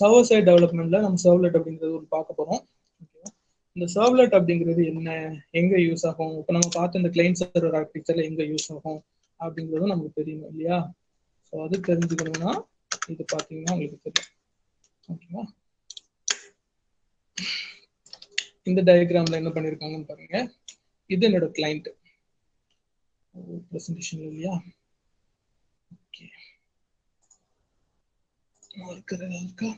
Server side டெவலப்மெண்ட்ல நம்ம servlet அப்படிங்கிறது ஒரு பார்க்க போறோம். ஓகேவா? இந்த சர்வ்லெட் அப்படிங்கிறது என்ன, எங்க யூஸ் ஆகும், இப்போ நம்ம பார்த்த இந்த கிளைண்ட் சர்வர் ஆர்கிடெக்சர்ல எங்க யூஸ் ஆகும் அப்படிங்கிறதும் நமக்கு தெரியணும் இல்லையா? ஸோ அது தெரிஞ்சுக்கணும்னா இது பார்த்தீங்கன்னா உங்களுக்கு தெரியும். ஓகேவா? இந்த டயக்ராம்ல என்ன பண்ணிருக்காங்கன்னு பாருங்க. இது என்னோட கிளைண்ட் பிரசன்டேஷன் இல்லையா? ஓகே, இருக்கா?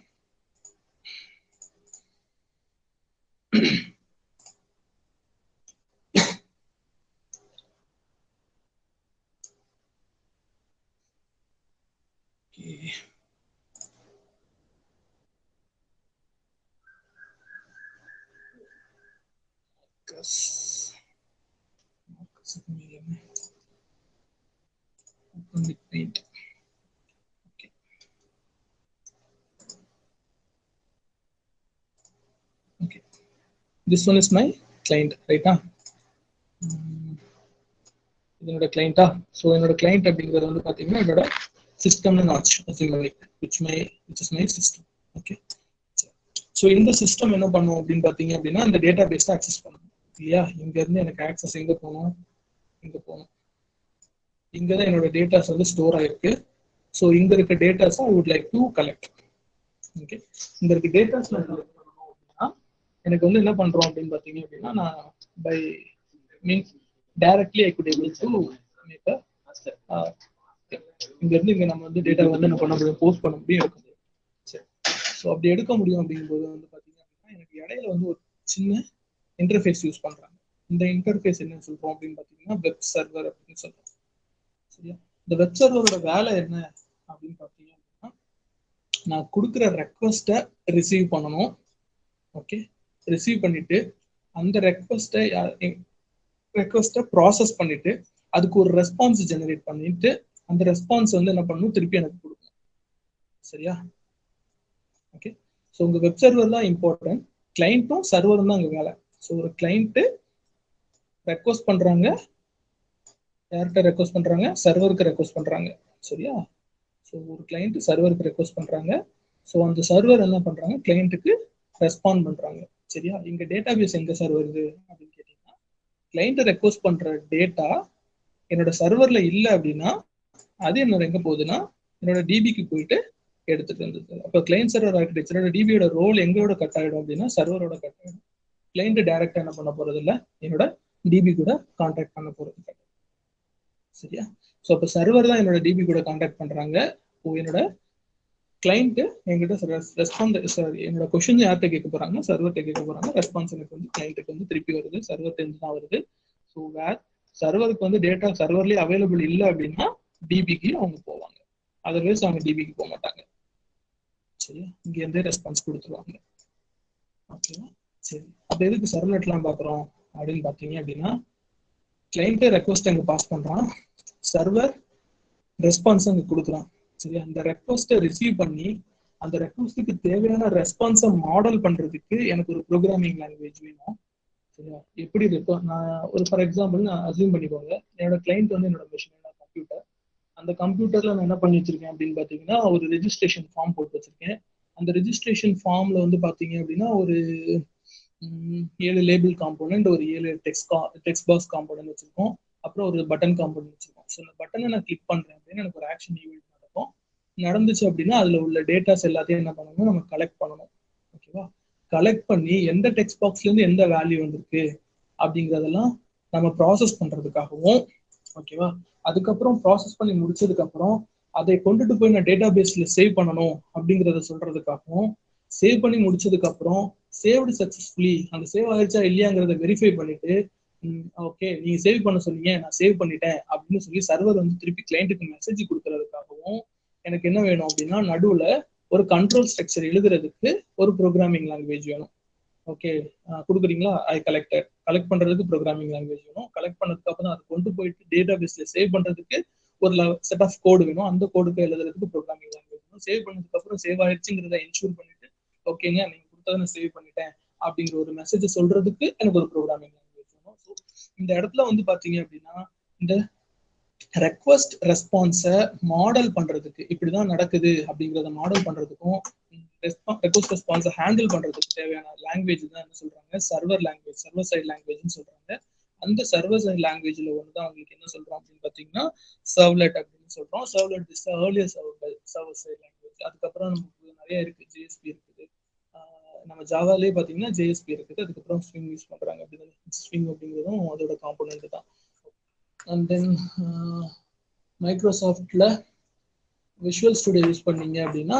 Okay, this one is my client, right? என்னோட கிளைண்டா. ஸோ என்னோட கிளைண்ட் அப்படிங்கிறது வந்து பார்த்தீங்கன்னா என்னோட சிஸ்டம்னு நான் assume which is my system. Okay, so இந்த சிஸ்டம் என்ன பண்ணும் அப்படின்னு பார்த்தீங்க அப்படின்னா இந்த டேட்டா பேஸ் ஆக்சஸ் பண்ணணும் இல்லையா? இங்க இருந்து எனக்கு ஆக்சஸ் எங்க போகணும், இங்க போகணும். இங்க தான் என்னோட டேட்டாஸ் வந்து ஸ்டோர் ஆயிருக்கு. ஸோ இங்க இருக்க datas I would like to collect. Okay, இங்க இருக்க டேட்டாஸ் நான் கலெக்ட் பண்ணணும் அப்படின்னா எனக்கு வந்து என்ன பண்றோம் அப்படின்னு பார்த்தீங்க அப்படின்னா நான் by means directly I could able to make a இங்க இருந்து இங்க நம்ம வந்து டேட்டா வந்து என்ன பண்ண முடியும், போஸ்ட் பண்ண முடியும், எடுக்க முடியும். சரி, ஸோ அப்படி எடுக்க முடியும் அப்படிங்கும்போது வந்து பார்த்தீங்க அப்படின்னா எனக்கு இடையில வந்து ஒரு சின்ன இன்டர்ஃபேஸ் யூஸ் பண்றாங்க. இந்த இன்டர்ஃபேஸ் என்ன சொல்றோம் அப்படின்னு பார்த்தீங்கன்னா வெப் சர்வர் அப்படின்னு சொல்றோம். சரியா? இந்த வெப் சர்வரோட வேலை என்ன அப்படின்னு பார்த்தீங்க அப்படின்னா நான் கொடுக்குற ரெக்வஸ்ட்டை ரிசீவ் பண்ணணும். ஓகே, ரிசீவ் பண்ணிட்டு அந்த ரெக்வஸ்ட்டை ப்ராசஸ் பண்ணிட்டு அதுக்கு ஒரு ரெஸ்பான்ஸ் ஜெனரேட் பண்ணிட்டு அந்த ரெஸ்பான்ஸ் வந்து என்ன பண்ணணும், திருப்பி எனக்கு கொடுக்கணும். சரியா? ஓகே, ஸோ உங்க வெப் சர்வர் தான் இம்பார்ட்டன்ட், கிளைண்ட்டும் சர்வரும் தான் அங்கே வேலை. ஸோ ஒரு கிளைண்ட்டு ரெக்வஸ்ட் பண்றாங்க, யார்கிட்ட ரெக்வஸ்ட் பண்றாங்க, சர்வருக்கு ரெக்வஸ்ட் பண்றாங்க. சரியா? ஸோ ஒரு கிளைண்ட் சர்வருக்கு ரெக்வஸ்ட் பண்றாங்க. ஸோ அந்த சர்வர் என்ன பண்றாங்க, கிளைண்ட்டுக்கு ரெஸ்பாண்ட் பண்றாங்க. சரியா? இங்க டேட்டா பேஸ் எங்க சார் வருது அப்படின்னு கேட்டீங்கன்னா கிளைண்ட் ரெக்வஸ்ட் பண்ற டேட்டா என்னோட சர்வர்ல இல்லை அப்படின்னா அது என்னோட எங்க போகுதுன்னா என்னோட டிபிக்கு போயிட்டு எடுத்துட்டு இருந்தது. அப்போ கிளைண்ட் சர்வர் ஆர்கிடெக்சரோட டிபியோட ரோல் எங்களோட கட் ஆயிடும் அப்படின்னா சர்வரோட கட் ஆயிடும். கிளைண்ட் டைரக்டா என்ன பண்ண போறது இல்லை, என்னோட டிபி கூட கான்டாக்ட் பண்ண போறது இல்லை. சரியா? ஸோ அப்போ சர்வர் தான் என்னோட டிபி கூட கான்டாக்ட் பண்றாங்க. என்னோட கிளைண்ட் என்கிட்ட ரெஸ்பான்ஸ் என்னோட கொஸ்டின் யார்கிட்ட கேட்க போறாங்க, சர்வர்கிட்ட கேட்க போறாங்க. ரெஸ்பான்ஸ் எனக்கு வந்து கிளைண்ட்டுக்கு வந்து திருப்பி வருது, சர்வர் தெரிஞ்சு தான் வருது. ஸோ வேர் சர்வருக்கு வந்து டேட்டா சர்வர்லேயே அவைலபிள் இல்லை அப்படின்னா டிபிக்கு அவங்க போவாங்க, அதர்வைஸ் அவங்க டிபிக்கு போக மாட்டாங்க. சரியா? இங்க இருந்தே ரெஸ்பான்ஸ் கொடுத்துருவாங்க. ஓகேவா? சரி, அப்போ எதுக்கு சர்வலெட்லாம் பார்க்குறோம் அப்படின்னு பார்த்தீங்க அப்படின்னா கிளைண்ட்டே ரெக்வஸ்ட் அங்கே பாஸ் பண்றான், சர்வர் ரெஸ்பான்ஸ் அங்கே கொடுக்குறான். சரி, அந்த ரெக்வஸ்ட்டை ரிசீவ் பண்ணி அந்த ரெக்வஸ்ட்டுக்கு தேவையான ரெஸ்பான்ஸை மாடல் பண்றதுக்கு எனக்கு ஒரு ப்ரோக்ராமிங் லாங்குவேஜ் வேணும். சரியா? எப்படி இருக்கும், நான் ஒரு ஃபார் எக்ஸாம்பிள் நான் அசியூம் பண்ணிக்கோங்க என்னோட கிளைண்ட் வந்து என்னோட மிஷின் கம்ப்யூட்டர். அந்த கம்ப்யூட்டர்ல நான் என்ன பண்ணி வச்சிருக்கேன் அப்படின்னு பாத்தீங்கன்னா ஒரு ரெஜிஸ்ட்ரேஷன் ஃபார்ம் போட்டு வச்சிருக்கேன். அந்த ரெஜிஸ்ட்ரேஷன் ஃபார்ம்ல வந்து பாத்தீங்க அப்படின்னா ஒரு 7 லேபிள் காம்போனன்ட், ஒரு 7 டெக்ஸ்ட் பாக்ஸ் காம்போனன்ட் வச்சிருக்கோம், அப்புறம் ஒரு பட்டன் காம்போனன்ட் வச்சிருக்கோம். ஸோ இந்த பட்டனை நான் கிளிக் பண்றேன் அப்படின்னு எனக்கு ஒரு ஆக்ஷன் ஈவெண்ட் நடக்கும். நடந்துச்சு அப்படின்னா அதுல உள்ள டேட்டாஸ் எல்லாத்தையும் என்ன பண்ணணும், நம்ம கலெக்ட் பண்ணணும். ஓகேவா? கலெக்ட் பண்ணி எந்த டெக்ஸ்ட் பாக்ஸ்ல இருந்து எந்த வேல்யூ வந்திருக்கு அப்படிங்கிறதெல்லாம் நம்ம ப்ராசஸ் பண்றதுக்காகவும், ஓகேவா, அதுக்கப்புறம் ப்ராசஸ் பண்ணி முடிச்சதுக்கு அப்புறம் அதை கொண்டுட்டு போய் நான் டேட்டா பேஸ்ல சேவ் பண்ணணும் அப்படிங்கிறத சொல்றதுக்காகவும், சேவ் பண்ணி முடிச்சதுக்கு அப்புறம் சேவ்டு சக்சஸ்ஃபுல்லி அந்த சேவ் ஆயிடுச்சா இல்லையாங்கிறத வெரிஃபை பண்ணிட்டு ஓகே நீங்க சேவ் பண்ண சொன்னீங்க நான் சேவ் பண்ணிட்டேன் அப்படின்னு சொல்லி சர்வர் வந்து திருப்பி கிளைண்ட்டுக்கு மெசேஜ் கொடுக்கறதுக்காகவும் எனக்கு என்ன வேணும் அப்படின்னா நடுவுல ஒரு கண்ட்ரோல் ஸ்ட்ரக்சர் எழுதுறதுக்கு ஒரு ப்ரோக்ராமிங் லாங்குவேஜ் வேணும். ஓகே, கொடுக்குறீங்களா? கலெக்ட் பண்றதுக்கு ப்ரோக்ராமிங் லாங்குவேஜ் வேணும். கலெக்ட் பண்ணதுக்கு அப்புறம் அதை கொண்டு போயிட்டு டேட்டா பேஸ்ல சேவ் பண்றதுக்கு ஒரு செட் ஆஃப் கோடு வேணும். அந்த கோடுக்கு எழுதுறதுக்கு ப்ரோக்ராமிங் லாங்குவேஜ் வேணும். சேவ் பண்ணதுக்கு அப்புறம் சேவ் ஆயிடுச்சுங்கிறத என்ஷூர் பண்ணிட்டு ஓகேங்க நீங்க கொடுத்ததை நான் சேவ் பண்ணிட்டேன் அப்படிங்கிற ஒரு மெசேஜ் சொல்றதுக்கு எனக்கு ஒரு ப்ரோக்ராமிங் லாங்குவேஜ் வேணும். ஸோ இந்த இடத்துல வந்து பாத்தீங்க அப்படின்னா இந்த ரெக்வஸ்ட் ரெஸ்பான்ஸை மாடல் பண்றதுக்கு இப்படிதான் நடக்குது அப்படிங்கிறத மாடல் பண்றதுக்கும் ரெக்வஸ்ட் ரெஸ்பான்ஸை ஹேண்டில் பண்றதுக்கு தேவையான லாங்குவேஜ் தான் என்ன சொல்றாங்க சர்வர் லாங்குவேஜ், சர்வர் சைட் லாங்குவேஜ்னு சொல்றாங்க. அந்த சர்வர் சைட் லாங்குவேஜ்ல ஒண்ணுதான் உங்களுக்கு என்ன சொல்றோம் அப்படின்னு பாத்தீங்கன்னா சர்வ்லெட் அப்படின்னு சொல்றோம். Servlet is earlier server side language. அதுக்கப்புறம் நமக்கு நிறைய இருக்கு, ஜேஎஸ்பி இருக்குது, நம்ம ஜாவாலே பாத்தீங்கன்னா ஜேஎஸ்பி இருக்குது, அதுக்கப்புறம் ஸ்விங் யூஸ் பண்றாங்க. அப்படின்னு ஸ்விங் அப்படிங்கிறதும் அதோட காம்போனன்ட் தான். அண்ட் தென் மைக்ரோசாஃப்ட்ல விஷுவல் ஸ்டுடியோ யூஸ் பண்ணீங்க அப்படின்னா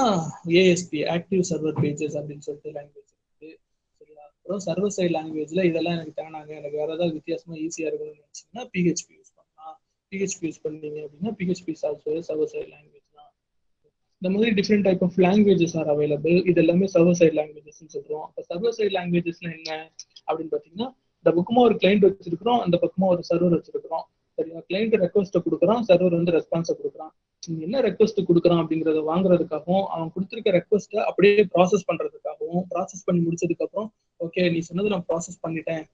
ஏஎஸ்பி, ஆக்டிவ் சர்வர் பேஜஸ் அப்படின்னு சொல்லிட்டு லாங்குவேஜ் இருக்கு. சரிங்களா? அப்புறம் சர்வர் சைட் லாங்குவேஜ்ல இதெல்லாம் எனக்கு தேனாங்க, எனக்கு வேற ஏதாவது வித்தியாசமா ஈஸியா இருக்கணும்னு நினைச்சீங்கன்னா பிஹெச்பி யூஸ் பண்ணலாம். பிஹெச்பி யூஸ் பண்ணீங்க அப்படின்னா பிஹெச்பி சர்வர் சைட் லாங்குவேஜ் தான். இந்த மாதிரி different type of languages are available. இது எல்லாமே சர்வர் சைட் லாங்குவேஜஸ் சொல்றோம். அப்போ சர்வர் சைட் லாங்குவேஜஸ்ல என்ன அப்படின்னு பாத்தீங்கன்னா, இந்த பக்கமா ஒரு கிளைண்ட் வச்சிருக்கிறோம், அந்த பக்கமா ஒரு சர்வர் வச்சிருக்கிறோம். சரியா? கிளைண்ட் ரெக்வஸ்ட்டை கொடுக்குறான், சர்வர் வந்து ரெஸ்பான்ஸை கொடுக்குறான். என்ன ரெக்வஸ்ட் கொடுக்குறான் அப்படிங்கறத வாங்குறதுக்காகவும், அவன் கொடுத்துருக்க ரெக்வஸ்ட்டை அப்படியே ப்ராசஸ் பண்றதுக்காகவும், ப்ராசஸ் பண்ணி முடிச்சதுக்கு அப்புறம் ஓகே நீ சொன்னது நான் ப்ராசஸ் பண்ணிட்டேன்,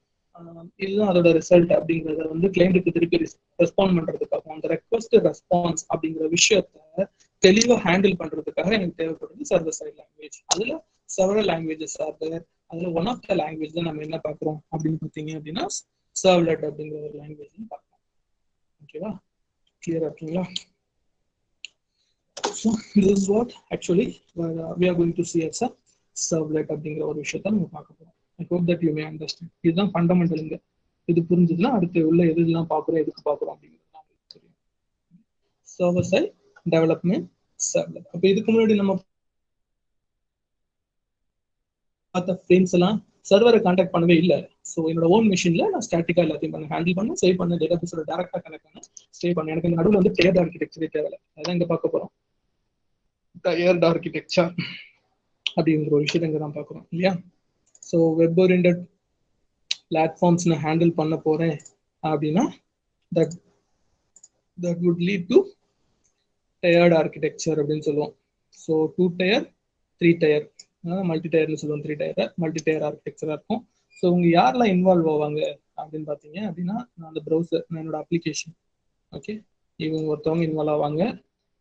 இதுதான் அதோட ரிசல்ட் அப்படிங்கறத வந்து கிளைண்ட்டுக்கு திருப்பி ரெஸ்பாண்ட் பண்றதுக்காகவும், அந்த ரெக்வஸ்ட் ரெஸ்பான்ஸ் அப்படிங்கிற விஷயத்த தெளிவா ஹேண்டில் பண்றதுக்காக எனக்கு தேவைப்படுறது சர்வர் சைட் லாங்குவேஜ். அதுல செவரல் லாங்குவேஜஸ் ஆர். அதுல ஒன் ஆஃப் த லாங்குவேஜ் தான் நம்ம என்ன பாக்குறோம் அப்படின்னு பார்த்தீங்க அப்படின்னா சர்வ்லெட் அப்படிங்கிற ஒரு லாங்குவேஜ் பார்க்கலாம். ஓகேவா? கிளியரா இருக்கீங்களா? So this is what actually we are going to see as a servlet அப்படிங்கிற ஒரு விஷயத்த நம்ம பார்க்க போறோம். I hope that you may understand. இதுதான் ஃபண்டமெண்டலுங்க. இது புரிஞ்சதுன்னா அடுத்து உள்ள எதுலாம் பார்க்குறோம், எதுக்கு பார்க்குறோம் அப்படிங்கிறது நமக்கு தெரியும். Server side development servlet. அப்போ இதுக்கு முன்னாடி நம்ம பார்த்த ஃப்ரேம்ஸ் எல்லாம் சர்வரை கான்டாக்ட் பண்ணவே இல்லை. ஸோ என்னோட ஓன் மிஷின்ல நான் ஸ்டாட்டிக்கா எல்லாத்தையும் பண்ண ஹேண்டில் பண்ண, சேவ் பண்ண, டேட்டா பேஸோட டேரக்டா கனெக்ட் பண்ண, ஸ்டே பண்ண. எனக்கு இந்த நடுவில் வந்து டயர்ட் ஆர்கிடெக்சரே தேவை. அதான் இங்க பார்க்க போறோம். டயர்ட் ஆர்கிடெக்சர் அப்படிங்கிற ஒரு விஷயத்தை இங்க தான் பார்க்குறோம் இல்லையா? ஸோ வெப் ஓரியன்டட் பிளாட்ஃபார்ம்ஸ் நான் ஹேண்டில் பண்ண போறேன் அப்படின்னா that would lead to tired architecture அப்படின்னு சொல்லுவோம். ஸோ 2 டயர் 3 டயர், மல்டி டயர்னு சொல்லுவோம். 3 டயர் மல்டி டயர் ஆர்கிடெக்சரா இருக்கும். ஸோ உங்க யாரெல்லாம் இன்வால்வ் ஆவாங்க அப்படின்னு பார்த்தீங்க அப்படின்னா, நான் அந்த ப்ரௌசர், என்னோட அப்ளிகேஷன், ஓகே, இவங்க ஒருத்தவங்க இன்வால்வ் ஆவாங்க.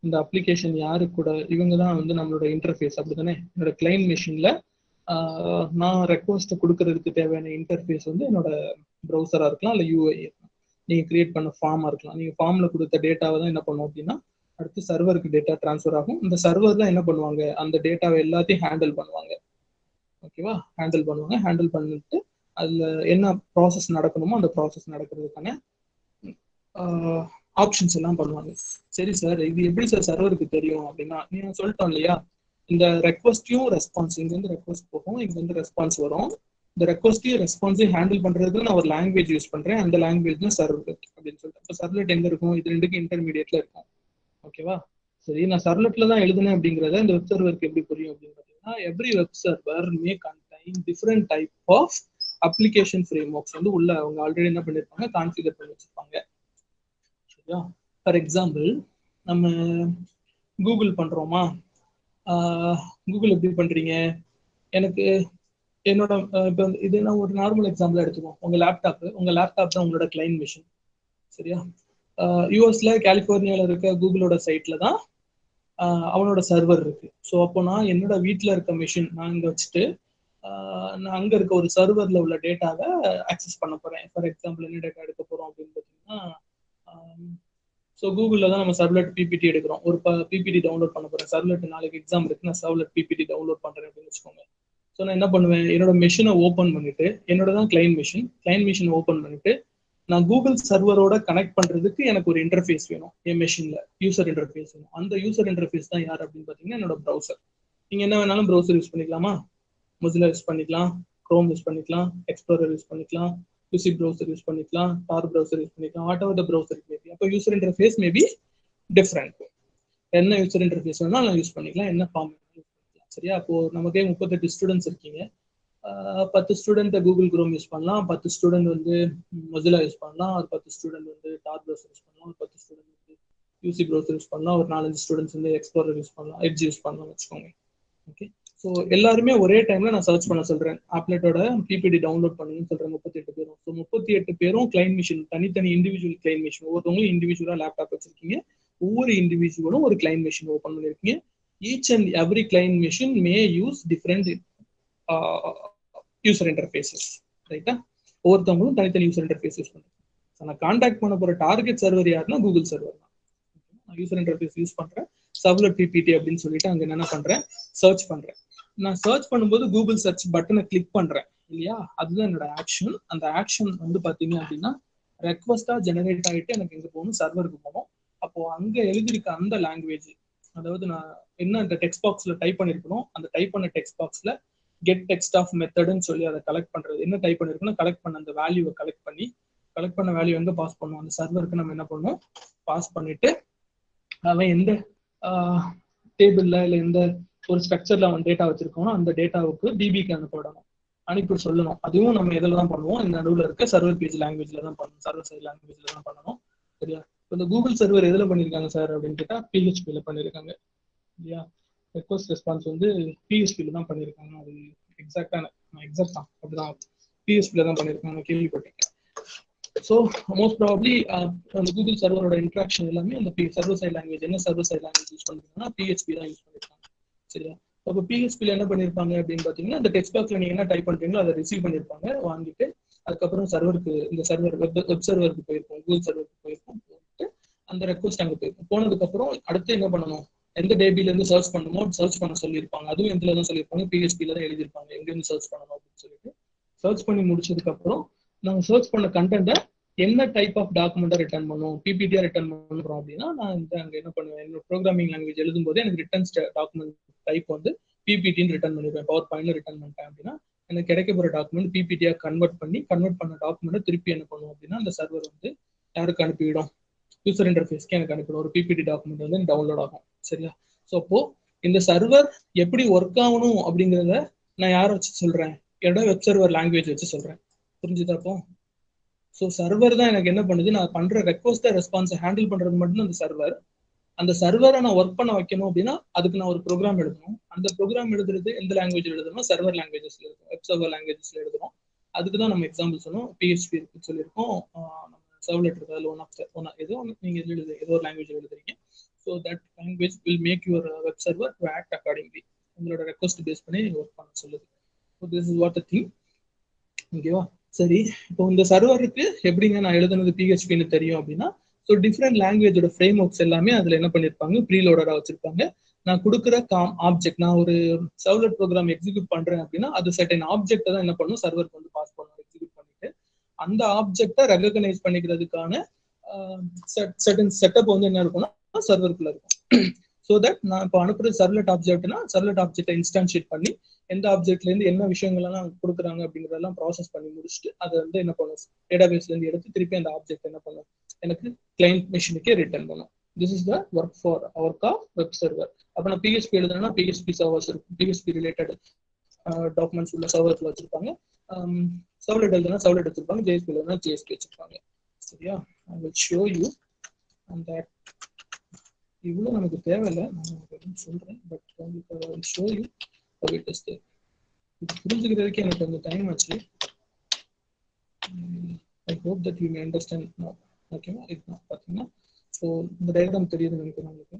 இந்த அப்ளிகேஷன் யாரு கூட, இவங்க தான் வந்து நம்மளோட இன்டர்ஃபேஸ். அப்படித்தானே? என்னோட கிளைண்ட் மிஷின்ல நான் ரெக்வஸ்ட் கொடுக்கறதுக்கு தேவையான இன்டர்ஃபேஸ் வந்து என்னோட ப்ரௌசரா இருக்கலாம், இல்லை யூஐ இருக்கலாம், நீங்க கிரியேட் பண்ண ஃபார்மா இருக்கலாம். நீங்க ஃபார்ம்ல கொடுத்த டேட்டாவை தான் என்ன பண்ணுவோம் அப்படின்னா அடுத்து சர்வருக்கு டேட்டா டிரான்ஸ்ஃபர் ஆகும். இந்த சர்வர் தான் என்ன பண்ணுவாங்க, அந்த டேட்டாவை எல்லாத்தையும் ஹேண்டில் பண்ணுவாங்க. ஓகேவா? ஹேண்டில் பண்ணுவாங்க. ஹேண்டில் பண்ணிட்டு அதுல என்ன ப்ராசஸ் நடக்கணுமோ அந்த ப்ராசஸ் நடக்கிறதுக்கான ஆப்ஷன்ஸ் எல்லாம் பண்ணுவாங்க. சரி சார், இது எப்படி சார் சர்வருக்கு தெரியும் அப்படின்னா, நீங்க சொல்லிட்டோம் இல்லையா, இந்த ரெக்வஸ்டையும் ரெஸ்பான்ஸ், இங்க இருந்து ரெக்வஸ்ட் போகும், இங்க இருந்து ரெஸ்பான்ஸ் வரும். இந்த ரெக்வஸ்டையும் ரெஸ்பான்ஸையும் ஹேண்டில் பண்றதுக்கு நான் ஒரு லாங்குவேஜ் யூஸ் பண்றேன். அந்த லாங்குவேஜ் தான் சர்வலெட் அப்படின்னு சொல்லிட்டு. இப்போ சர்வலெட் எங்க இருக்கும்? இது ரெண்டுக்கும் இன்டர்மீடியட்ல இருக்கும். ஓகேவா? சரி, நான் சர்வலெட்ல தான் எழுதுனேன் அப்படிங்கறத இந்த வெப் சர்வருக்கு எப்படி புரியும் அப்படின்னு பார்த்தீங்கன்னா, every web server may contain different type of application frameworks வந்து உள்ள அவங்க ஆல்ரெடி என்ன பண்ணிருப்பாங்க, கான்ஃபிகர் பண்ணி வச்சிருப்பாங்க. சரியா? ஃபார் எக்ஸாம்பிள், நம்ம கூகுள் பண்றோமா, கூகுள் எப்படி பண்றீங்க, எனக்கு என்னோட இப்போ இது நான் ஒரு நார்மல் எக்ஸாம்பிள் எடுத்துக்கோம். உங்க லேப்டாப் தான் உங்களோட கிளைண்ட் மிஷின். சரியா? யூஎஸ்ல கலிஃபோர்னியால இருக்க கூகுளோட சைட்ல தான் அவனோட சர்வர் இருக்கு. ஸோ அப்போ நான் என்னோட வீட்டில் இருக்க மிஷின் நான் இங்கே வச்சுட்டு நான் அங்கே இருக்க ஒரு சர்வரில் உள்ள டேட்டாவை ஆக்சஸ் பண்ண போகிறேன். ஃபார் எக்ஸாம்பிள் என்ன டேட்டா எடுக்க போகிறோம் அப்படின்னு பார்த்தீங்கன்னா, ஸோ கூகுளில் தான் நம்ம சர்வலெட் பிபிடி எடுக்கிறோம். ஒரு பிபிடி டவுன்லோட் பண்ண போகிறேன். சர்வலெட் நாளைக்கு எக்ஸாம் இருக்கு, நான் சர்வலெட் பிபிடி டவுன்லோட் பண்ணுறேன் அப்படின்னு வச்சுக்கோங்க. ஸோ நான் என்ன பண்ணுவேன், என்னோட மிஷினை ஓப்பன் பண்ணிட்டு, என்னோட தான் கிளைண்ட் மிஷின் ஓப்பன் பண்ணிட்டு, நான் கூகுள் சர்வரோட கனெக்ட் பண்றதுக்கு எனக்கு ஒரு இன்டர்ஃபேஸ் வேணும். என் மெஷின்ல யூசர் இன்டர்ஃபேஸ் வேணும். அந்த யூசர் இன்டர்ஃபேஸ் தான் யார் அப்படின்னு பாத்தீங்கன்னா என்னோட ப்ரௌசர். நீங்க என்ன வேணாலும் ப்ரௌசர் யூஸ் பண்ணிக்கலாமா, மொசிலா யூஸ் பண்ணிக்கலாம், குரோம் யூஸ் பண்ணிக்கலாம், எக்ஸ்ப்ளோரர் யூஸ் பண்ணிக்கலாம், யூசி ப்ரௌசர் யூஸ் பண்ணிக்கலாம், டார் ப்ரௌசர் யூஸ் பண்ணிக்கலாம், what ever the browser maybe. அப்போ யூசர் இன்டர்ஃபேஸ் மேபி டிஃப்ரெண்ட். என்ன யூசர் இன்டர்ஃபேஸ் வேணாலும் நான் யூஸ் பண்ணிக்கலாம், என்ன ஃபார்ம் யூஸ் பண்ணிக்கலாம். சரியா? அப்போ நமக்கே 38 ஸ்டூடெண்ட்ஸ் இருக்கீங்க. 10 ஸ்டூடெண்ட் கூகுள் குரோம் யூஸ் பண்ணலாம், 10 ஸ்டூடெண்ட் வந்து மொசிலா யூஸ் பண்ணலாம், ஒரு 10 ஸ்டூடெண்ட் வந்து டார் ப்ரௌசர் யூஸ் பண்ணலாம், ஒரு 10 ஸ்டூடெண்ட் வந்து யூசி ப்ரௌசர் யூஸ் பண்ணலாம், ஒரு 4-5 ஸ்டூடெண்ட்ஸ் வந்து எக்ஸ்ப்ளோரர் யூஸ் பண்ணலாம், எட்ஜ் யூஸ் பண்ணலாம் வச்சுக்கோங்க. ஓகே, ஸோ எல்லாருமே ஒரே டைம்ல நான் சர்ச் பண்ண சொல்றேன். ஆப்லெட்டோட பிபிடி டவுன்லோட் பண்ணுன்னு சொல்றேன் 38 பேரும். ஸோ 38 பேரும் கிளைண்ட் மிஷின், தனித்தனி இண்டிவிஜுவல் கிளைண்ட் மிஷின், ஒவ்வொருத்தவங்களும் இண்டிவிஜுவலா லேப்டாப் வச்சிருக்கீங்க. ஒவ்வொரு இண்டிவிஜுவலும் ஒரு கிளைண்ட் மிஷின் ஓப்பன் பண்ணிருக்கீங்க. Each and every client machine May use different user interfaces. ரைட்டா? ஒவ்வொருத்தவங்களும் தனித்தனி யூசர் இன்டர்ஃபேஸ் யூஸ் பண்றேன். நான் கான்டாக்ட் பண்ண போற டார்கெட் சர்வர் யாருன்னா கூகுள் சர்வர் தான். நான் யூசர் இன்டர்ஃபேஸ் யூஸ் பண்றேன், சர்வர் பிபிடி அப்படின்னு சொல்லிட்டு அங்க என்ன பண்றேன், சர்ச் பண்றேன். நான் சர்ச் பண்ணும்போது கூகுள் சர்ச் பட்டனை கிளிக் பண்றேன் இல்லையா, அதுதான் என்னோட ஆக்ஷன். அந்த ஆக்ஷன் வந்து பாத்தீங்க அப்படின்னா ரெக்வஸ்டா ஜெனரேட் ஆகிட்டு எனக்கு எங்க போகணும், சர்வருக்கு போகணும். அப்போ அங்க எழுதியிருக்க அந்த லாங்குவேஜ், அதாவது நான் என்ன அந்த டெக்ஸ்ட் பாக்ஸ்ல டைப் பண்ணிருக்கணும், அந்த டைப் பண்ண டெக்ஸ்ட் பாக்ஸ்ல கெட் டெக்ஸ்ட் ஆஃப் மெத்தட்னு சொல்லி அதை கலெக்ட் பண்றது. என்ன டைப் பண்ணிருக்கணும், கலெக்ட் பண்ண அந்த வேல்யூவை கலெக்ட் பண்ணி, கலெக்ட் பண்ண வேல்யூ எங்க பாஸ் பண்ணுவோம், அந்த சர்வருக்கு நம்ம என்ன பண்ணுவோம், பாஸ் பண்ணிட்டு அவன் எந்த டேபிள்ல இல்ல எந்த ஒரு ஸ்ட்ரக்சர்ல அவன் டேட்டா வச்சிருக்கோம், அந்த டேட்டாவுக்கு டிபிக்கு அனுப்பிடணும், அனுப்பி சொல்லணும். அதுவும் நம்ம எதில் தான் பண்ணுவோம், இந்த நடுவில் இருக்க சர்வர் பேஜ் லாங்குவேஜ்ல தான் பண்ணணும், சர்வர் சைட் லாங்குவேஜ்ல தான் பண்ணணும். சரியா? இந்த கூகுள் சர்வர் எதுல பண்ணிருக்காங்க சார் அப்படின்னு கேட்டா பிஹெச்பில பண்ணிருக்காங்க இல்லையா. ரெக்வஸ்ட் ரெஸ்பான்ஸ் வந்து பிஹெச்பில தான் பண்ணிருக்காங்க. அது எக்ஸாக்ட் தான் அப்படிதான் பிஹெச்பில தான் பண்ணிருக்காங்க, கேள்விப்பட்டிருக்கேன். ஸோ மோஸ்ட் ப்ராபப்லி அந்த கூகுள் சர்வரோட இன்ட்ராக்ஷன் எல்லாமே அந்த சர்வர் சைட் லாங்குவேஜ், என்ன சர்வர் சைட் லாங்குவேஜ் யூஸ் பண்ணிருக்காங்கன்னா பிஹெச்பி தான் யூஸ் பண்ணிருக்காங்க. சரியா? அப்போ பிஹெச்பியில் என்ன பண்ணிருப்பாங்க அப்படின்னு பார்த்தீங்கன்னா, அந்த டெக்ஸ்ட் பாக்ஸ்ல நீங்க என்ன டைப் பண்றீங்களோ அதை ரிசீவ் பண்ணிருப்பாங்க, வாங்கிட்டு அதுக்கப்புறம் சர்வருக்கு, இந்த சர்வர் வெப் சர்வருக்கு போயிருக்கும், கூகுள் சர்வருக்கு போயிருக்கும், போட்டு அந்த ரெக்வஸ்ட் அங்கே போயிருக்கும். போனதுக்கப்புறம் அடுத்து என்ன பண்ணணும், எந்த டேபில இருந்து சர்ச் பண்ணணுமோ சர்ச் பண்ண சொல்லியிருப்பாங்க. அதுவும் எதுல தான் சொல்லியிருப்பாங்க, பிஹெச்பியில தான் எழுதியிருப்பாங்க எங்கேருந்து சர்ச் பண்ணணும் அப்படின்னு சொல்லிட்டு. சர்ச் பண்ணி முடிச்சதுக்கு அப்புறம் நாங்கள் சர்ச் பண்ண கண்டென்ட்டை என்ன டைப் ஆஃப் டாக்குமெண்ட்டை ரிட்டர்ன் பண்ணும், பிபிடியா ரிட்டர்ன் பண்ணுறோம் அப்படின்னா, நான் இந்த அங்கே என்ன பண்ணுவேன், என்னோட ப்ரோக்ராமிங் லாங்குவேஜ் எழுதும் போது எனக்கு ரிட்டர்ன் டாக்குமெண்ட் டைப் வந்து பிபிடின்னு ரிட்டர்ன் பண்ணிடுவேன். பவர் பாயிண்ட்ல ரிட்டர்ன் பண்ணிட்டேன் அப்படின்னா எனக்கு கிடைக்க போகிற டாக்குமெண்ட் பிபிடியா கன்வெர்ட் பண்ண டாக்குமெண்ட்டை திருப்பி என்ன பண்ணுவோம் அப்படின்னா, அந்த சர்வர் வந்து யாருக்கு அனுப்பிவிடும், யூசர் இன்டர்ஃபேஸ்க்கு எனக்கு அனுப்பிடும். ஒரு பிபிடி டாக்குமெண்ட் வந்து டவுன்லோட் ஆகும். சரியா? ஸோ அப்போ இந்த சர்வர் எப்படி ஒர்க் ஆகணும் அப்படிங்கிறத நான் யாரை வச்சு சொல்றேன், என்னோட வெப் சர்வர் லாங்குவேஜ் வச்சு சொல்றேன். புரிஞ்சுதாப்போ? ஸோ சர்வர் தான் எனக்கு என்ன பண்ணுது, நான் பண்ற ரெக்வஸ்ட் ரெஸ்பான்ஸை ஹேண்டில் பண்றது மட்டும் அந்த சர்வர். அந்த சர்வரை நான் ஒர்க் பண்ண வைக்கணும் அப்படின்னா அதுக்கு நான் ஒரு ப்ரோக்ராம் எழுதணும். அந்த ப்ரோக்ராம் எழுதுறது எந்த லாங்குவேஜ் எழுதணும், சர்வர் லாங்குவேஜஸ்ல இருக்கும், வெப் சர்வர் லாங்குவேஜஸ்ல எழுதுறோம். அதுக்கு தான் நம்ம எக்ஸாம்பிள் சொன்னோம், பிஹெச்பி இருக்குன்னு சொல்லியிருக்கோம், நம்ம சர்வ்லெட் இருக்கு, அதில் ஏதோ ஒன்று நீங்கள் ஏதோ ஒரு லாங்குவேஜ் எழுதுறீங்க. So that language will make your web server to act accordingly, உங்களோட ரெக்வஸ்ட் பேஸ் பண்ணி ஒர்க் பண்ண சொல்லுது. So this is what the thing. ஓகேவா? சரி, இப்போ இந்த சர்வருக்கு எப்படிங்க நான் எழுதுனது பிஹெச்பின்னு தெரியும் அப்படின்னா, ஸோ டிஃப்ரெண்ட் லாங்குவேஜோட ஃப்ரேம் ஒர்க்ஸ் எல்லாமே அதில் என்ன பண்ணியிருப்பாங்க, ப்ரீலோடராக வச்சிருப்பாங்க. நான் கொடுக்குற ஆப்ஜெக்ட், நான் ஒரு சர்வ்லெட் ப்ரோக்ராம் எக்ஸிக்யூட் பண்றேன் அப்படின்னா அது சர்டன் ஆப்ஜெக்டை தான் என்ன பண்ணணும், சர்வருக்கு வந்து பாஸ் பண்ணணும். எக்ஸிக்யூட் பண்ணிட்டு அந்த ஆப்ஜெக்டை ரெகக்னைஸ் பண்ணிக்கிறதுக்கான சர்டன் செட்டப் வந்து என்ன இருக்கும்னா சர்வருக்குள்ள இருக்கும். ஸோ தட் நான் இப்போ அனுப்புறது சர்வ்லெட் ஆப்ஜெக்ட்னா சர்வ்லெட் ஆப்ஜெக்டை இன்ஸ்டான்ஷியேட் பண்ணி எந்த ஆப்ஜெக்ட்ல இருந்து என்ன விஷயங்கள்லாம் கொடுக்குறாங்க அப்படிங்கிறதெல்லாம் ப்ராசஸ் பண்ணி முடிச்சுட்டு அதை வந்து என்ன பண்ணும், டேட்டாபேஸ்ல இருந்து எடுத்து திருப்பி அந்த ஆப்ஜெக்ட் என்ன பண்ணும், எனக்கு கிளைண்ட் மெஷினுக்கே ரிட்டர்ன் பண்ணும். This is the work of web server. அப்போ நான் பிஹெச்பி எழுதுனா பிஹெச்பி சர்வர்ஸ் இருக்கும், பிஹெச்பி ரிலேட்டட் டாக்குமெண்ட்ஸ் உள்ள சர்வர்ல வச்சிருப்பாங்க. சர்வ்லெட் எழுதுனா சர்வ்லெட் வச்சிருப்பாங்க, ஜேஎஸ்பி எழுதுனா ஜேஎஸ்பி வச்சிருப்பாங்க. சரியா? ஐ வில் ஷோ யூ அந்த இவ்வளவு நமக்கு தேவையில்லை, நான் சொல்றேன், பட் உங்களுக்கு show you how it is there. இது புரிஞ்சுக்கிறதுக்கு எனக்கு கொஞ்சம் டைம் ஆச்சு. ஐ hope that you may understand now. ஓகேவா? இது பார்த்தீங்கன்னா ஸோ இந்த டயக்ராம் தெரியுதுன்னு நினைக்கிறேன் உங்களுக்கு.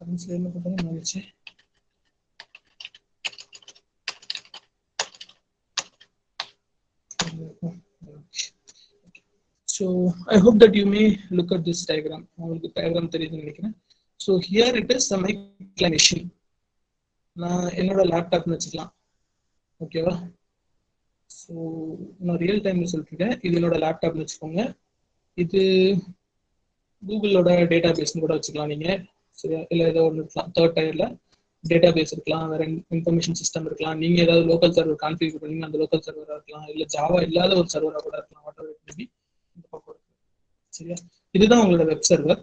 கரன்சி என்ன பண்ணுறது நினைச்சு. So I hope that you may look at this diagram. உங்களுக்கு டயக்ராம் தெரியுதுன்னு நினைக்கிறேன். So here it is my client machine. நான் என்னோட லேப்டாப்னு வச்சுக்கலாம். ஓகேவா? ஸோ நான் ரியல் டைம்ல சொல்லிருக்கேன், இது என்னோட லேப்டாப்னு வச்சுக்கோங்க. இது கூகுளோட டேட்டா பேஸ்னு கூட வச்சுக்கலாம் நீங்க. சரியா? இல்லை ஏதோ ஒன்று இருக்கலாம், தேர்ட் டயர்ல டேட்டா பேஸ் இருக்கலாம், வேற இன்ஃபர்மேஷன் சிஸ்டம் இருக்கலாம், நீங்க ஏதாவது லோக்கல் சர்வர் கான்ஃபிகர் பண்ணி அந்த லோக்கல் சர்வராக இருக்கலாம், இல்லை ஜாவா இல்லாத ஒரு சர்வராக கூட இருக்கலாம். What ever it may be. இந்த பக்கம் இருக்கு. சரியா? இதுதான் உங்களோட வெப் சர்வர்.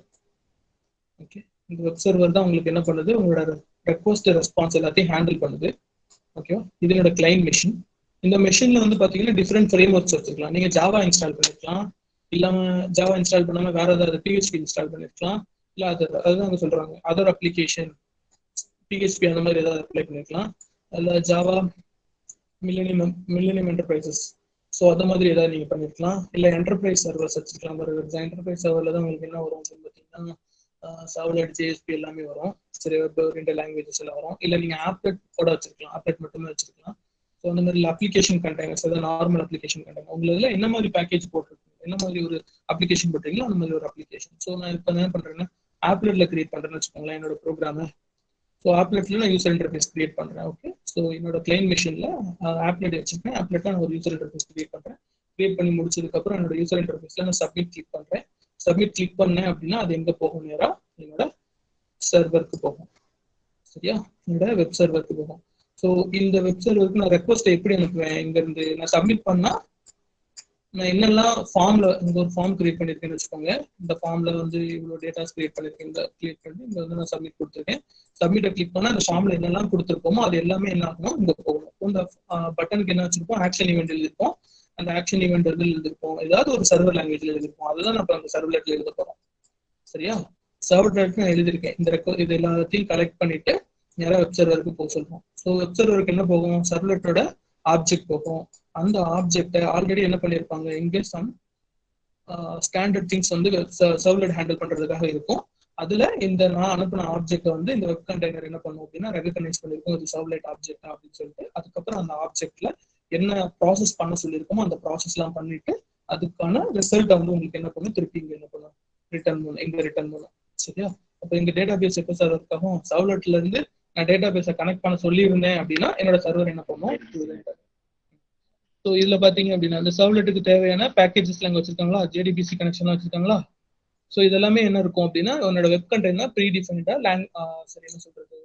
ஓகே, இந்த வெப் சர்வர் தான் உங்களுக்கு என்ன பண்ணுது, உங்களோட ரெக்வஸ்ட் ரெஸ்பான்ஸ் எல்லாத்தையும் ஹேண்டில் பண்ணுது. ஓகேவா? இது என்னோட கிளைண்ட் மெஷின். இந்த மெஷின்ல வந்து பாத்தீங்கன்னா டிஃப்ரெண்ட் ஃப்ரேம் ஒர்க்ஸ் வச்சுக்கலாம். நீங்க ஜாவா இன்ஸ்டால் பண்ணிக்கலாம், இல்லாம ஜாவா இன்ஸ்டால் பண்ணாம வேற ஏதாவது பிஹெச்பி இன்ஸ்டால் பண்ணிருக்கலாம். இல்ல அதுதான் அவங்க சொல்றாங்க அதர் அப்ளிகேஷன் பிஹெச்பி அந்த மாதிரி ஏதாவது அப்ளை பண்ணிருக்கலாம். அதில் ஜாவா மில்லினியம் என்டர்பிரைசஸ் ஸோ அந்த மாதிரி ஏதாவது நீங்கள் பண்ணிருக்கலாம். இல்லை என்டர்பிரைஸ் சர்வர்ஸ் வச்சுக்கலாம். என்டர்பிரைஸ் சர்வரில் தான் உங்களுக்கு என்ன வரும் அப்படின்னு பார்த்தீங்கன்னா சர்வ்லெட் ஜேஎஸ்பி எல்லாமே வரும். சரி, வெப் ஓரியன்டட் லாங்குவேஜஸ் எல்லாம் வரும். இல்லை நீங்கள் ஆப்லெட் கூட வச்சிருக்கலாம், ஆப்லெட் மட்டுமே வச்சிருக்கலாம். ஸோ அந்த மாதிரி அப்ளிகேஷன் கண்டெய்னர்ஸ் அதாவது நார்மல் அப்ளிகேஷன் கண்டெய்னர் உங்களுக்கு என்ன மாதிரி பேக்கேஜ் போட்டிருக்கீங்க, என்ன மாதிரி ஒரு அப்ளிகேஷன் போட்டிருக்கீங்களோ அந்த மாதிரி ஒரு அப்ளிகேஷன். ஸோ நான் இப்போ என்ன பண்ணுறேன்னா ஆப்லெட்ல கிரியேட் பண்ணுறேன்னு வச்சுக்கோங்களேன் என்னோட ப்ரோக்ராமை. ஸோ ஆப்லெட்ல நான் யூசர் இன்டர்ஃபேஸ் கிரியேட் பண்ணுறேன். ஓகே, ஸோ என்னோட கிளைண்ட் மிஷினில் ஆப்லெட் வச்சுருக்கேன். ஆப்லெட்டில் நான் ஒரு யூசர் இன்டர்ஃபேஸ் கிரியேட் பண்ணுறேன். கிரியேட் பண்ணி முடிச்சதுக்கப்புறம் என்னோட யூசர் இன்டர்ஃபேஸில் நான் சப்மிட் கிளிக் பண்ணுறேன். சப்மிட் கிளிக் பண்ணேன் அப்படின்னா அது எங்கே போகும், நேராக என்னோட சர்வருக்கு போகும். சரியா, என்னோட வெப் சர்வருக்கு போகும். ஸோ இந்த வெப் சர்வருக்கு நான் ரெக்வஸ்ட் எப்படி அனுப்புவேன், இங்கேருந்து நான் சப்மிட் பண்ணால் நான் என்னெல்லாம் ஃபார்ம்ல இங்க ஒரு ஃபார்ம் கிரியேட் பண்ணிருக்கேன்னு வச்சுக்கோங்க. இந்த ஃபார்ம்ல வந்து இவ்வளவு டேட்டாஸ் கிரியேட் பண்ணிருக்கேன், இந்த கிரியேட் பண்ணி இங்க வந்து நான் சப்மிட் கொடுத்துருக்கேன். சப்மிட்டை கிளிக் பண்ணா அந்த ஃபார்ம்ல என்னெல்லாம் கொடுத்துருக்கோமோ அது எல்லாமே என்ன ஆகணும், இங்க போகணும். இந்த பட்டனுக்கு என்ன வச்சிருப்போம், ஆக்ஷன் ஈவெண்ட் எழுதிருப்போம். அந்த ஆக்ஷன் ஈவெண்ட் எழுதிருப்போம் ஏதாவது ஒரு சர்வர் லாங்குவேஜ்ல எழுதிருப்போம். அதுதான் நம்ம அந்த சர்வர்லெட்ல எழுத போறோம். சரியா, சர்வர்லெட் நான் எழுதிருக்கேன். இது எல்லாத்தையும் கலெக்ட் பண்ணிட்டு நேராக வெப் சர்வருக்கு போக சொல்லுவோம். ஸோ வெப் சர்வருக்கு என்ன போகும், சர்வர்லெட்டோட ஆப்ஜெக்ட் போகும். அந்த ஆப்ஜெக்டை ஆல்ரெடி என்ன பண்ணிருப்பாங்க, இங்கே சம் ஸ்டாண்டர்ட் திங்ஸ் வந்து சர்வர்லெட் ஹேண்டில் பண்றதுக்காக இருக்கும். அதுல இந்த நான் அனுப்பின ஆப்ஜெக்ட் வந்து இந்த வெப் கண்டெய்னர் என்ன பண்ணும் அப்படின்னா ரெகக்னைஸ் பண்ணிருக்கோம் இது சர்வர்லெட் ஆப்ஜெக்ட் அப்படின்னு சொல்லிட்டு. அதுக்கப்புறம் அந்த ஆப்ஜெக்ட்ல என்ன ப்ராசஸ் பண்ண சொல்லியிருக்கோமோ அந்த ப்ராசஸ் எல்லாம் பண்ணிட்டு அதுக்கான ரிசல்ட்டை வந்து உங்களுக்கு என்ன பண்ணும், திருப்பி இங்க என்ன பண்ணும், ரிட்டர்ன் பண்ணும், இங்க ரிட்டர்ன் பண்ணும். சரியா, அப்போ எங்க டேட்டா பேஸ் எப்போ சர்வருக்காகும், சர்வர்லெட்ல இருந்து நான் டேட்டா பேஸை கனெக்ட் பண்ண சொல்லியிருந்தேன் அப்படின்னா என்னோட சர்வர் என்ன பண்ணும். ஸோ இதுல பாத்தீங்க அப்படின்னா இந்த சர்வலெட்டுக்கு தேவையான பேக்கேஜஸ் எல்லாம் வச்சிருக்காங்களா, ஜேடிபிசி கனெக்ஷன் வச்சிருக்காங்களா. ஸோ இதெல்லாமே என்ன இருக்கும் அப்படின்னா உன்னோட வெப் கண்டெய்னர் ப்ரீ டிஃபைன்டா சரி என்ன சொல்றது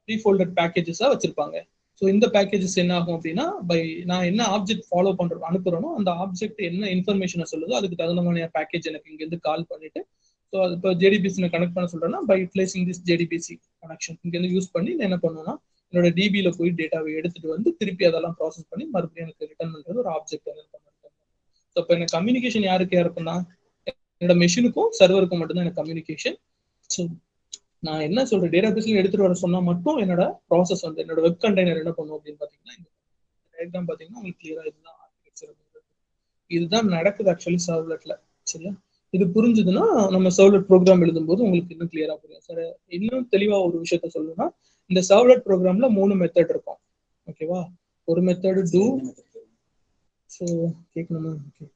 ப்ரீ ஃபோல்டட் பேக்கேஜஸா வச்சிருப்பாங்க. ஸோ இந்த பேக்கேஜஸ் என்ன ஆகும் அப்படின்னா நான் என்ன ஆப்ஜெக்ட் ஃபாலோ பண்றோம் அனுப்புறனோ அந்த ஆப்ஜெக்ட் என்ன இன்ஃபர்மேஷனை சொல்லுதோ அதுக்கு தகுந்த மாதிரி பேக்கேஜ் எனக்கு இங்க இருந்து கால் பண்ணிட்டு ஸோ அது இப்போ ஜேடிபிசி கனெக்ட் பண்ண சொல்றேன்னா by utilizing this JDBC connection இங்க இருந்து யூஸ் பண்ணி என்ன பண்ணுவேன்னா என்னோட டிபியில போய் டேட்டாவை எடுத்துட்டு வந்து திருப்பி அதெல்லாம் ப்ராசஸ் பண்ணி மறுபடியும் எனக்கு ரிட்டர்ன் பண்றது ஒரு ஆப்ஜெக்ட். ஸோ இப்போ எனக்கு கம்யூனிகேஷன் யாருக்கு இருக்குன்னா என்னோட மெஷினுக்கும் சர்வருக்கும் மட்டும்தான் எனக்கு கம்யூனிகேஷன். ஸோ நான் என்ன சொல்றேன், டேட்டா பேஸ்ல எடுத்துட்டு வர சொன்னா மட்டும் என்னோட ப்ராசஸ் வந்து என்னோட வெப் கண்டெய்னர் என்ன பண்ணும் அப்படின்னு பாத்தீங்கன்னா இந்த டயக்ராம் பாத்தீங்கன்னா உங்களுக்கு கிளியரா இதுதான் ஆர்கிடெக்சர், இதுதான் நடக்குது ஆக்சுவலி சர்வலெட்ல. சரியா, இது புரிஞ்சுதுன்னா நம்ம சர்வலெட் ப்ரோக்ராம் எழுதும்போது உங்களுக்கு இன்னும் கிளியரா புரியும். சார் இன்னும் தெளிவா ஒரு விஷயத்த சொல்லணும்னா இந்த சர்வலெட் ப்ரோக்ராம்ல 3 மெத்தட் இருக்கும். ஓகேவா, ஒரு மெத்தட் டூ. ஸோ கேட்கணுமா, ஓகே.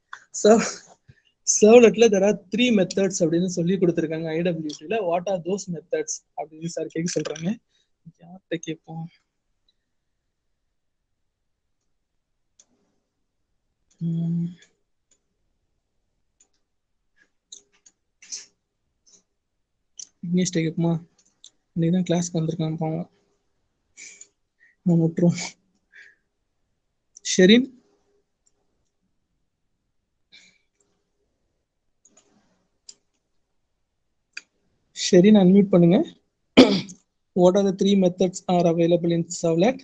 சர்வலெட்ல there are 3 methods அப்படின்னு சொல்லி கொடுத்துருக்காங்க ஐடபிள்யூடில. வாட் ஆர் தோஸ் மெத்தட்ஸ் அப்படின்னு சார் கேட்க சொல்றாங்க. யார்கிட்ட கேட்போம், விக்னேஷ்ட கேட்போமா, இன்னைக்கு தான் கிளாஸ்க்கு வந்திருக்காங்க பாவம், விட்டுரும். ஷெரின், ஷெரின் அன்மியூட் பண்ணுங்க. What are the 3 methods are available in Servlet?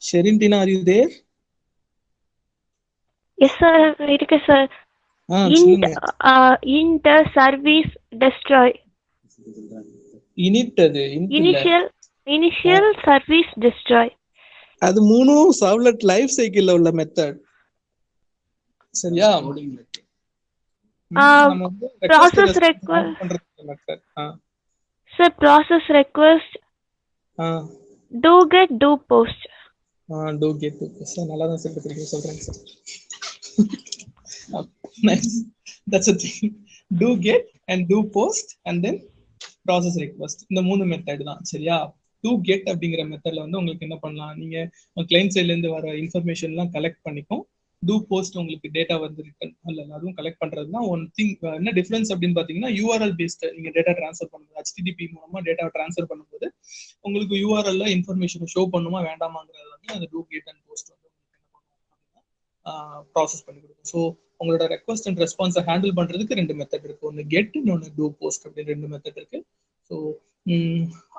Sherin Tina, are you there? Yes sir, irukku sir. Int service destroy. Initial service destroy. அது மூணும் Servlet life cycle உள்ள மெத்தட். சரியா, process request method. sir, process request do get do post. Do get do post நல்லா தான் சொல்லிட்டு இருக்கீங்க, சொல்றேன் sir. Nice, that's a thing. Do get and do post and then process request, இந்த 3 method தான். சரியா, do get அப்படிங்கிற மெத்தட்ல வந்து உங்களுக்கு என்ன பண்ணலாம், நீங்க கிளைண்ட் சைட்ல இருந்து வர இன்ஃபர்மேஷன் எல்லாம் கலெக்ட் பண்ணிக்கும். do post உங்களுக்கு டேட்டா வந்து ரிட்டர்ன் அல்ல அதுவும் கலெக்ட் பண்றதுனா ஒன் திங். என்ன டிஃபரன்ஸ் அப்படின்னு பாத்தீங்கன்னா யூஆர்எல் பேஸ்ட் நீங்க டேட்டா ட்ரான்ஸ்ஃபர் பண்ணும்போது HTTP மூலமா டேட்டா ட்ரான்ஸ்ஃபர் பண்ணும்போது உங்களுக்கு யூஆர்எல்ல இன்ஃபர்மேஷன் ஷோ பண்ணுமா வேண்டாமாங்கிறது வந்து அந்த do get and post வந்து உங்களுக்கு என்ன பண்ணுவோம் ப்ராசஸ் பண்ணி கொடுக்கும். ஸோ உங்களோட ரெக்வஸ்ட் அண்ட் ரெஸ்பான்ஸை ஹேண்டில் பண்றதுக்கு 2 மெத்தட் இருக்கு, ஒன்று கெட் இன்னொன்று டூ போஸ்ட் அப்படின்னு 2 மெத்தட் இருக்கு. ஸோ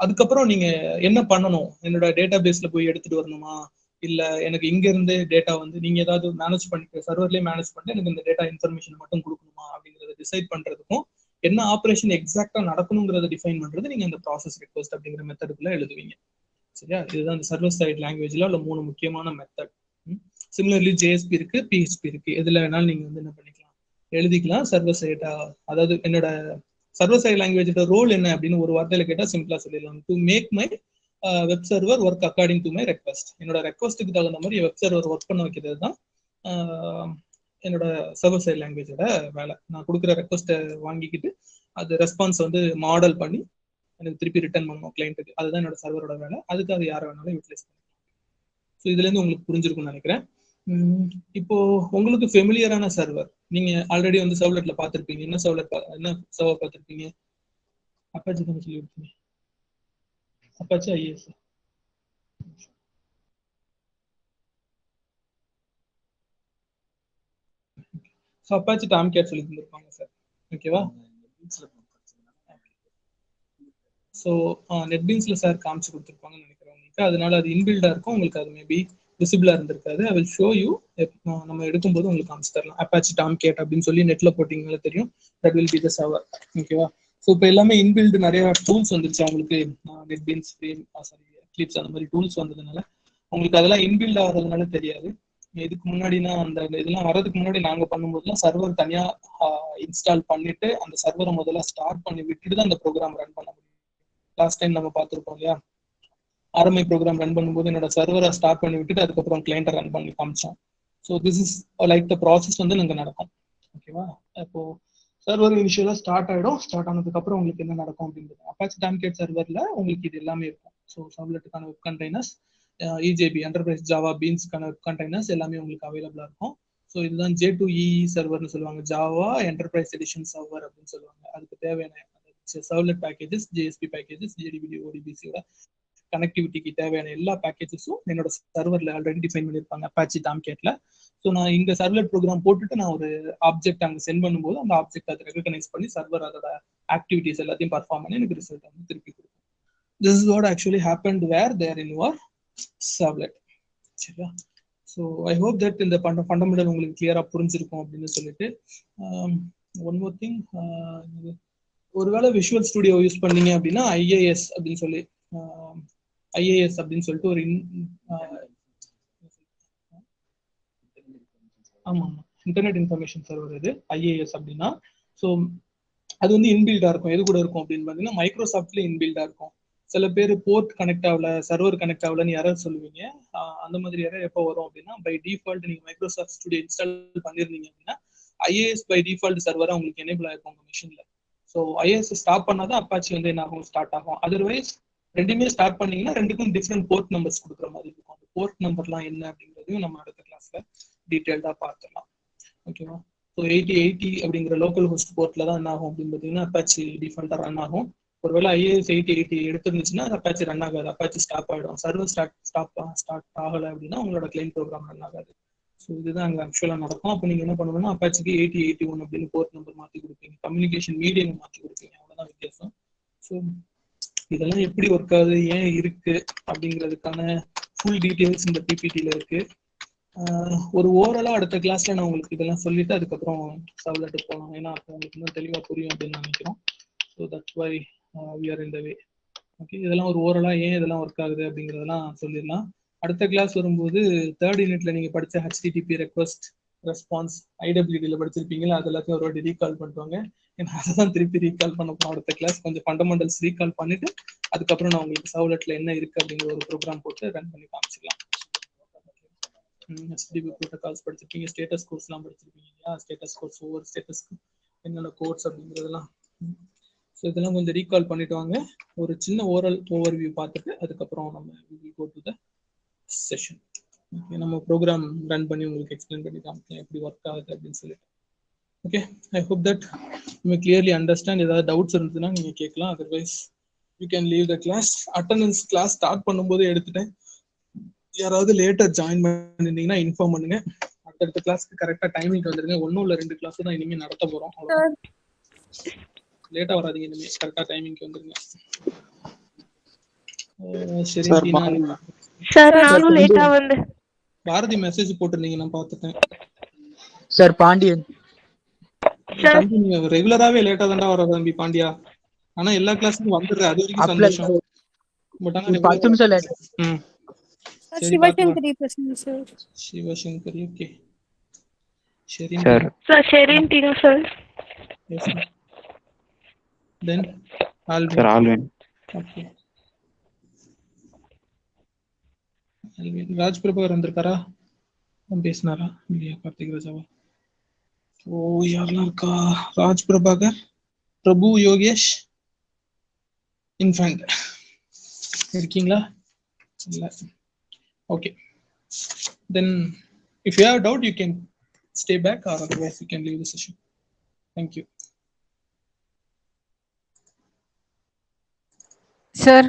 அதுக்கப்புறம் நீங்க என்ன பண்ணணும், என்னோட டேட்டா பேஸ்ல போய் எடுத்துட்டு வரணுமா, இல்ல எனக்கு இங்க இருந்து டேட்டா வந்து நீங்க ஏதாவது மேனேஜ் பண்ணிட்டு சர்வர்லயே மேனேஜ் பண்ணிட்டு எனக்கு இந்த டேட்டா இன்ஃபர்மேஷன் மட்டும் கொடுக்கணுமா அப்படிங்கறத டிசைட் பண்றதுக்கும் என்ன ஆப்ரேஷன் எக்ஸாக்டா நடக்கணுங்கிறத டிஃபைன் பண்றது நீங்க இந்த ப்ராசஸ் ரெக்வெஸ்ட் அப்படிங்கிற மெத்தடுக்குள்ள எழுதுவீங்க. சரியா, இதுதான் இந்த சர்வர் சைட் லாங்குவேஜ்ல உள்ள 3 முக்கியமான மெத்தட். சிமிலர்லி ஜேஎஸ்பி இருக்கு, பிஹெச்பி இருக்கு. எதுல வேணாலும் நீங்க வந்து என்ன பண்ணிக்கலாம், எழுதிக்கலாம். சர்வர் சைடா, அதாவது என்னோட சர்வர் சைட் லாங்குவேஜோட ரோல் என்ன அப்படின்னு ஒரு வார்த்தையில கேட்டா சிம்பிளா சொல்லிடலாம். To make my web server work according to my request. என்னோட ரெக்வஸ்ட்டுக்கு தகுந்த மாதிரி வெப் சர்வர் ஒர்க் பண்ண வைக்கிறது தான் என்னோட சர்வர் சைட் லாங்குவேஜோட வேலை. நான் கொடுக்குற ரெக்வஸ்ட்டை வாங்கிக்கிட்டு அது ரெஸ்பான்ஸ் வந்து மாடல் பண்ணி எனக்கு திருப்பி ரிட்டர்ன் பண்ணணும் கிளைண்ட்டுக்கு. அதுதான் என்னோட சர்வரோட வேலை. அதுக்கு அது யாரை வேணாலும் யூட்டிலைஸ் பண்ணலாம். ஸோ இதுல இருந்து உங்களுக்கு புரிஞ்சிருக்கும்னு நினைக்கிறேன். இப்போ உங்களுக்கு ஃபெமிலியரான சர்வர், நீங்க ஆல்ரெடி வந்து சர்வலெட்ல பார்த்துருப்பீங்க. என்ன சர்வர் பார்த்துருப்பீங்க? அப்பாச்சி தான் சொல்லி கொடுத்தீங்க. Apache IAS. So Apache Tomcat சொல்லி தந்துருப்பாங்க சார். ஓகேவா? ஸோ நெட்பீன்ஸ்ல சார் காமிச்சு கொடுத்துருப்பாங்கன்னு நினைக்கிறேன் உங்களுக்கு. அதனால அது இன்பில்டா இருக்கும். உங்களுக்கு அது மேபி விசிபிளா இருந்திருக்காது. I will show you. நம்ம எடுக்கும்போது உங்களுக்கு காமிச்சு தரலாம். அப்பாச்சி டாம்கேட் அப்படின்னு சொல்லி நெட்ல போட்டிங்கனால தெரியும். That will be the server. ஓகேவா? ஸோ இப்போ எல்லாமே இன்பில்டு நிறைய டூல்ஸ் வந்துருச்சு அவங்களுக்கு. நெட்பீன்ஸ், எக்லிப்ஸ் அந்த மாதிரி டூல்ஸ் வந்ததுனால உங்களுக்கு அதெல்லாம் இன்பில்ட் ஆகிறதுனால தெரியாது. இதுக்கு முன்னாடினா அந்த இதெல்லாம் வர்றதுக்கு முன்னாடி நாங்கள் பண்ணும்போதுலாம் சர்வர் தனியாக இன்ஸ்டால் பண்ணிட்டு அந்த சர்வரை முதல்ல ஸ்டார்ட் பண்ணி விட்டுட்டு தான் அந்த ப்ரோக்ராம் ரன் பண்ண முடியும். லாஸ்ட் டைம் நம்ம பார்த்துருப்போம் இல்லையா, ஆர்எம்ஐ ப்ரோக்ராம் ரன் பண்ணும்போது என்னோட சர்வரை ஸ்டார்ட் பண்ணி விட்டுட்டு அதுக்கப்புறம் கிளைண்ட்டை ரன் பண்ணி காமிச்சோம். So this is like the process வந்து நாங்கள் நடக்கும். ஓகேவா? இப்போ சர்வர் இனிஷியலாக ஸ்டார்ட் ஆகிடும். ஸ்டார்ட் ஆனதுக்கப்புறம் உங்களுக்கு என்ன நடக்கும் அப்படின்றது அப்பாச்சி டாம்கேட் சர்வரில் உங்களுக்கு இது எல்லாமே இருக்கும். ஸோ சர்வலெட்டுக்கான web containers, EJB enterprise Java பீன்ஸ்க்கான வெப் கண்டெய்னர்ஸ் எல்லாமே உங்களுக்கு அவைலபிளாக இருக்கும். ஸோ இதுதான் J2EE சர்வர்னு சொல்லுவாங்க, ஜாவா என்டர்பிரைஸ் எடிஷன் சர்வர் அப்படின்னு சொல்லுவாங்க. அதுக்கு தேவையான சர்வலெட் பேக்கேஜஸ், ஜேஎஸ்பி பேக்கேஜஸ், ஜேடிபிடி, ஓடிபிசியோட கனெக்டிவிட்டிக்கு தேவையான எல்லா பேக்கேஜஸும் என்னோட சர்வரில் ஆல்ரெடி டிஃபைன் பண்ணியிருப்பாங்க அப்பாச்சி டாம்கேட்ல. ஸோ நான் இங்கே சர்வலெட் ப்ரோக்ராம் போட்டுட்டு நான் ஒரு ஆப்ஜெக்ட் அங்கே சென்ட் பண்ணும்போது அந்த ஆப்ஜெக்ட் அதை ரெகனைஸ் பண்ணி சர்வர் அதோட ஆக்டிவிட்டிஸ் எல்லாத்தையும் பர்ஃபார்ம் பண்ணி எனக்கு ரிசல்ட் வந்து திருப்பி கொடுக்கும். This is what actually happened where there in your servlet. சரியா? ஸோ ஐ ஹோப் தட் இந்த ஃபண்டமெண்டல் உங்களுக்கு கிளியராக புரிஞ்சிருக்கும் அப்படின்னு சொல்லிட்டு, ஒன் மோர் திங், ஒருவேளை விஷுவல் ஸ்டுடியோ யூஸ் பண்ணீங்க அப்படின்னா ஐஏஎஸ் அப்படின்னு சொல்லி ஐஏஎஸ் அப்படின்னு சொல்லிட்டு ஒரு ஆமா இன்டர்நெட் இன்ஃபர்மேஷன் சர்வர் இது ஐஏஎஸ் அப்படின்னா. ஸோ அது வந்து இன்பில்டா இருக்கும். எது கூட இருக்கும் அப்படின்னு பார்த்தீங்கன்னா மைக்ரோசாஃப்ட்ல இன்பில்டா இருக்கும். சில பேர் போர்ட் கனெக்ட் ஆகல, சர்வர் கனெக்ட் ஆகலன்னு எரர் சொல்லுவீங்க. அந்த மாதிரி எரர் எப்போ வரும் அப்படின்னா, பை டிஃபால்ட் நீங்க மைக்ரோசாஃப்ட் ஸ்டுடியோ இன்ஸ்டால் பண்ணிருந்தீங்க அப்படின்னா ஐஏஎஸ் பை டிஃபால்ட் சர்வரா உங்களுக்கு எனேபிள் ஆயிருக்கும் உங்க மிஷின்ல. ஸோ ஐஏஎஸ் ஸ்டாப் பண்ணாதான் அப்பாச்சி வந்து என்ன ஆகும், ஸ்டார்ட் ஆகும். அதர்வைஸ் ரெண்டுமே ஸ்டார்ட் பண்ணீங்கன்னா ரெண்டுக்கும் டிஃப்ரெண்ட் போர்ட் நம்பர்ஸ் கொடுக்குற மாதிரி இருக்கும். அந்த போர்ட் நம்பர்லாம் என்ன அப்படிங்கிறதையும் நம்ம அடுத்த கிளாஸ்ல டீட்டெயில்டா பார்த்துக்கலாம். ஓகேவா? ஸோ 8080 அப்படிங்கிற லோக்கல் ஹோஸ்ட் போர்ட்ல தான் என்ன ஆகும் அப்படின்னு பார்த்தீங்கன்னா அப்பாச்சி டிஃபால்ட்டா ரன் ஆகும். ஒருவேளை ஐஏஎஸ் 8080 எடுத்துருந்துச்சுன்னா அப்பாச்சி ரன் ஆகாது, அப்பாச்சி ஸ்டாப் ஆகிடும். சர்வர் ஸ்டார்ட் ஆகலை அப்படின்னா உங்களோட கிளைண்ட் ப்ரோக்ராம் ரன் ஆகாது. ஸோ இதுதான் அங்கே ஆக்சுவலாக நடக்கும். அப்போ நீங்கள் என்ன பண்ணணும்னா அப்பாச்சிக்கு 8081 அப்படின்னு போர்ட் நம்பர் மாற்றி கொடுப்பீங்க, கம்யூனிகேஷன் மீடியம் மாற்றி கொடுப்பீங்க. அவ்வளோதான் வித்தியாசம். ஸோ இதெல்லாம் எப்படி ஒர்க் ஆகுது, ஏன் இருக்கு அப்படிங்கிறதுக்கான ஃபுல் டீட்டெயில்ஸ் இந்த பிபிடியில் இருக்கு. ஒரு ஓவராலாக அடுத்த கிளாஸ்ல நான் உங்களுக்கு இதெல்லாம் சொல்லிட்டு அதுக்கப்புறம் சர்வலெட் போகலாம். ஏன்னா அப்போ உங்களுக்கு இன்னும் தெளிவாக புரியும் அப்படின்னு நினைக்கிறோம். So that's why we are in the way. Okay, இதெல்லாம் ஒரு ஓவராலாக ஏன் இதெல்லாம் ஒர்க் ஆகுது அப்படிங்கிறதெல்லாம் சொல்லிடலாம். அடுத்த கிளாஸ் வரும்போது 3rd யூனிட்ல நீங்க படிச்ச ஹெச்டிடிபி ரெக்வஸ்ட் ரெஸ்பான்ஸ் ஐடபிள்யூடியில் படிச்சிருப்பீங்களா, அது எல்லாத்தையும் ஒரு வாட்டி ரீகால் பண்ணுவாங்க. ஏன்னா அதான் திருப்பி ரீகால் பண்ண போகிறோம் அடுத்த கிளாஸ். கொஞ்சம் ஃபண்டமெண்டல்ஸ் ரீகால் பண்ணிட்டு அதுக்கப்புறம் நான் உங்களுக்கு சர்வலெட்ல என்ன இருக்கு அப்படிங்கிற ஒரு ப்ரோக்ராம் போட்டு ரன் பண்ணி காமிச்சிக்கலாம். HTTP ப்ரோட்டோகால்ஸ் படிச்சிருப்பீங்க, ஸ்டேட்டஸ் கோர்ஸ்லாம் படிச்சிருப்பீங்க இல்லையா, ஸ்டேட்டஸ் கோர்ஸ் ஒவ்வொரு ஸ்டேட்டஸ்க்கு என்னென்ன கோர்ஸ் அப்படிங்கிறதெல்லாம். ஸோ இதெல்லாம் கொஞ்சம் ரீகால் பண்ணிட்டு வாங்க. ஒரு சின்ன ஓவர்வியூ பார்த்துட்டு அதுக்கப்புறம் நம்ம go to the session. Okay, நம்ம ப்ரோக்ராம் ரன் பண்ணி உங்களுக்கு எக்ஸ்பிளைன் பண்ணி காமிக்கலாம் எப்படி ஒர்க் ஆகுது அப்படின்னு சொல்லிட்டு. Okay, I hope that you clearly understand. ஏதாவது டவுட்ஸ் இருந்ததுன்னா நீங்க கேட்கலாம். Otherwise you can leave the class. Attendance class start பண்ணும்போது எடுத்துட்டேன். யாராவது லேட்டர் ஜாயின் பண்ணிருந்தீங்கன்னா இன்ஃபார்ம் பண்ணுங்க. அடுத்த கிளாஸ்க்கு கரெக்டா டைமிங் வந்துருங்க. 1 இல்ல 2 கிளாஸ் தான் இனிமே நடத்த போறோம். லேட்டா வராதீங்க, இனிமே கரெக்டா டைமிங்க்கு வந்துருங்க. சரி சார் சார் நானும் லேட்டா வந்து. பாரதி மெசேஜ் போட்டிருந்தீங்க, நான் பார்த்துட்டேன். சார் பாண்டியன். சார் தம்பி நீங்க ரெகுலராவே லேட்டா தான்டா வர தம்பி பாண்டியா. ஆனா எல்லா கிளாஸுக்கும் வந்துடுற, அது வரைக்கும் சந்தோஷம். பட் ஆனா 10 நிமிஷம் லேட். சரி Sivasankari present sir. Sivasankari okay. சரி சார் சார் ஷெரின்டினா sir. Then Alvin. Sir Alvin. Okay. Raj Prabhakar வந்திருக்காரா? பேசினாரா இல்லையா? கார்த்திக் ராஜாவா? ஓ யாரெல்லாம் இருக்கா? ராஜ் பிரபாகர், பிரபு யோகேஷ், இன்ஃபேண்ட் இருக்கீங்களா? இல்ல. Okay. Then if you have doubt you can stay back or otherwise you can leave the session. Thank you. Sir.